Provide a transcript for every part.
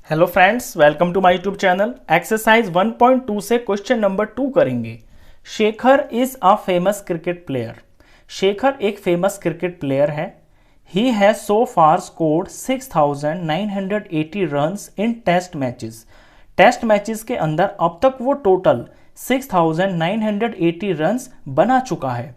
Hello friends, welcome to my YouTube channel. Exercise 1.2 से question number 2 करेंगे। Shekhar is a famous cricket player. Shekhar एक famous cricket player है। He has so far scored 6980 runs in test matches. Test matches के अंदर अब तक वो total 6980 runs बना चुका है।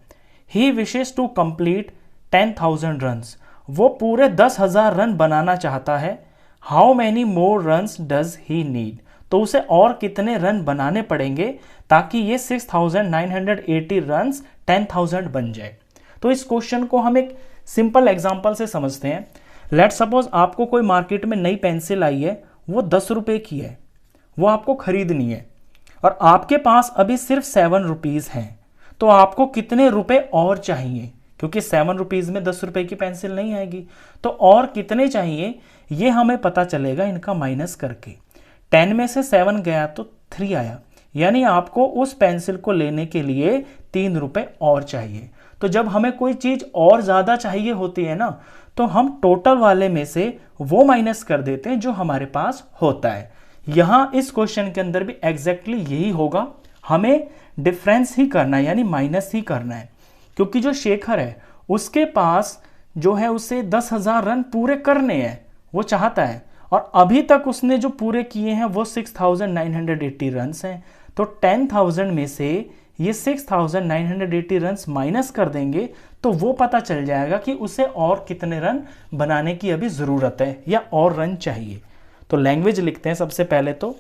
ही विशेस टू कंप्लीट 10,000 रन्स। वो पूरे 10,000 रन बनाना चाहता है। How many more runs does he need. तो उसे और कितने रन बनाने पड़ेंगे ताकि ये 6980 रन्स 10,000 बन जाए। तो इस क्वेश्चन को हम एक सिंपल एग्जांपल से समझते हैं। लेट सपोज आपको कोई मार्केट में नई पेंसिल आई है, वो 10 रुपए की है, वो आपको खरीदनी है और आपके पास अभी सिर्फ 7 रुपीज हैं। तो आपको कितने रुपए और चाहिए, क्योंकि 7 रुपीज में 10 रुपए की पेंसिल नहीं आएगी। तो और कितने चाहिए ये हमें पता चलेगा इनका माइनस करके। 10 में से 7 गया तो 3 आया, यानी आपको उस पेंसिल को लेने के लिए 3 रुपए और चाहिए। तो जब हमें कोई चीज और ज्यादा चाहिए होती है ना, तो हम टोटल वाले में से वो माइनस कर देते हैं जो हमारे पास होता है। यहां इस क्वेश्चन के अंदर भी एग्जैक्टली यही होगा। हमें डिफरेंस ही करना है, यानी माइनस ही करना है, क्योंकि जो शेखर है उसके पास जो है उसे 10,000 रन पूरे करने हैं, वो चाहता है, और अभी तक उसने जो पूरे किए हैं वो 6980 रन हैं। तो 10,000 में से ये 6980 रन माइनस कर देंगे तो वो पता चल जाएगा कि उसे और कितने रन बनाने की अभी जरूरत है या और रन चाहिए। तो लैंग्वेज लिखते हैं सबसे पहले। तो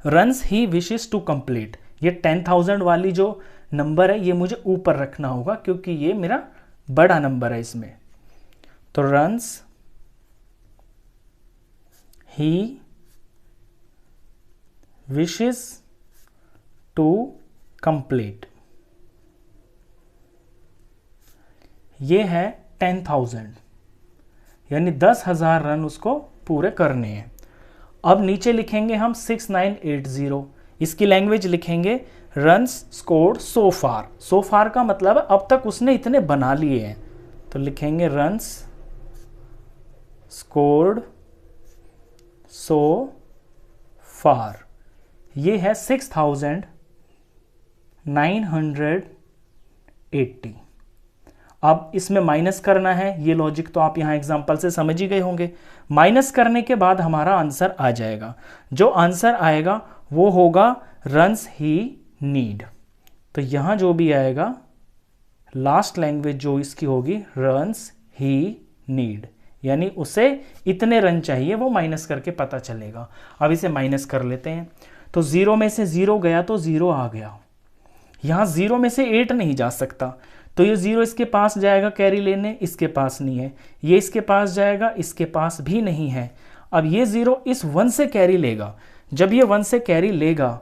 runs he wishes to complete, ये 10,000 वाली जो नंबर है ये मुझे ऊपर रखना होगा क्योंकि ये मेरा बड़ा नंबर है इसमें। तो runs he wishes to complete, ये है 10,000, यानी 10,000 रन उसको पूरे करने हैं। अब नीचे लिखेंगे हम 6980, इसकी लैंग्वेज लिखेंगे रन्स स्कोर्ड सो फार। सो फार का मतलब अब तक उसने इतने बना लिए हैं, तो लिखेंगे रन्स स्कोर्ड सो फार, ये है 6980। अब इसमें माइनस करना है, ये लॉजिक तो आप यहां एग्जांपल से समझ ही गए होंगे। माइनस करने के बाद हमारा आंसर आ जाएगा। जो आंसर आएगा वो होगा रन्स ही नीड। तो यहां जो भी आएगा लास्ट लैंग्वेज जो इसकी होगी रन्स ही नीड, यानी उसे इतने रन चाहिए, वो माइनस करके पता चलेगा। अब इसे माइनस कर लेते हैं। तो 0 में से 0 गया तो 0 आ गया। यहां 0 में से 8 नहीं जा सकता, तो ये 0 इसके पास जाएगा कैरी लेने, इसके पास नहीं है। ये इसके पास जाएगा, इसके पास भी नहीं है। अब ये 0 इस 1 से कैरी लेगा। जब ये 1 से कैरी लेगा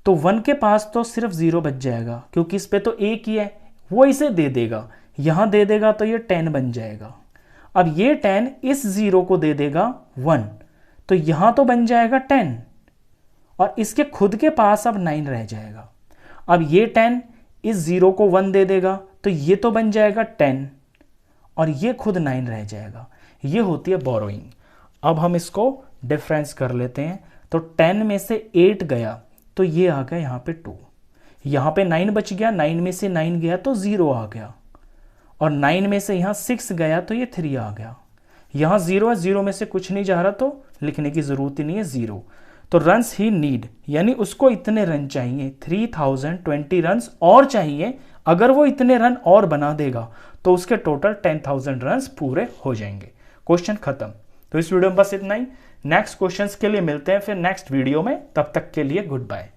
तो 1 के पास तो सिर्फ 0 बच जाएगा, क्योंकि इस पे तो 1 ही है, वो इसे दे देगा। यहां दे देगा तो ये 10 बन जाएगा। अब ये 10 इस 0 को दे देगा 1, तो यहां तो बन जाएगा 10, और इसके खुद के पास अब 9 रह जाएगा। अब ये 10 इस 0 को 1 दे देगा तो ये तो बन जाएगा 10, और ये खुद 9 रह जाएगा। ये होती है बोरोइंग। अब हम इसको डिफरेंस कर लेते हैं। तो 10 में से 8 गया तो ये आ गया यहाँ पे 2, यहाँ पे 9 बच गया, 9 में से 9 गया तो 0 आ गया, और 9 में से यहाँ 6 गया तो ये 3 आ गया। यहाँ 0 है, 0 में से कुछ नहीं जा रहा तो लिखने की जरूरत ही नहीं है 0। तो रन्स ही नीड, यानी उसको इतने रन चाहिए, 3020 रन्स और चाहिए। अगर वो इतने रन और बना देगा तो उसके टोटल 10,000 रन्स पूरे हो जाएंगे। क्वेश्चन खत्म। तो इस वीडियो में बस इतना ही। नेक्स्ट क्वेश्चंस के लिए मिलते हैं फिर नेक्स्ट वीडियो में। तब तक के लिए गुड बाय।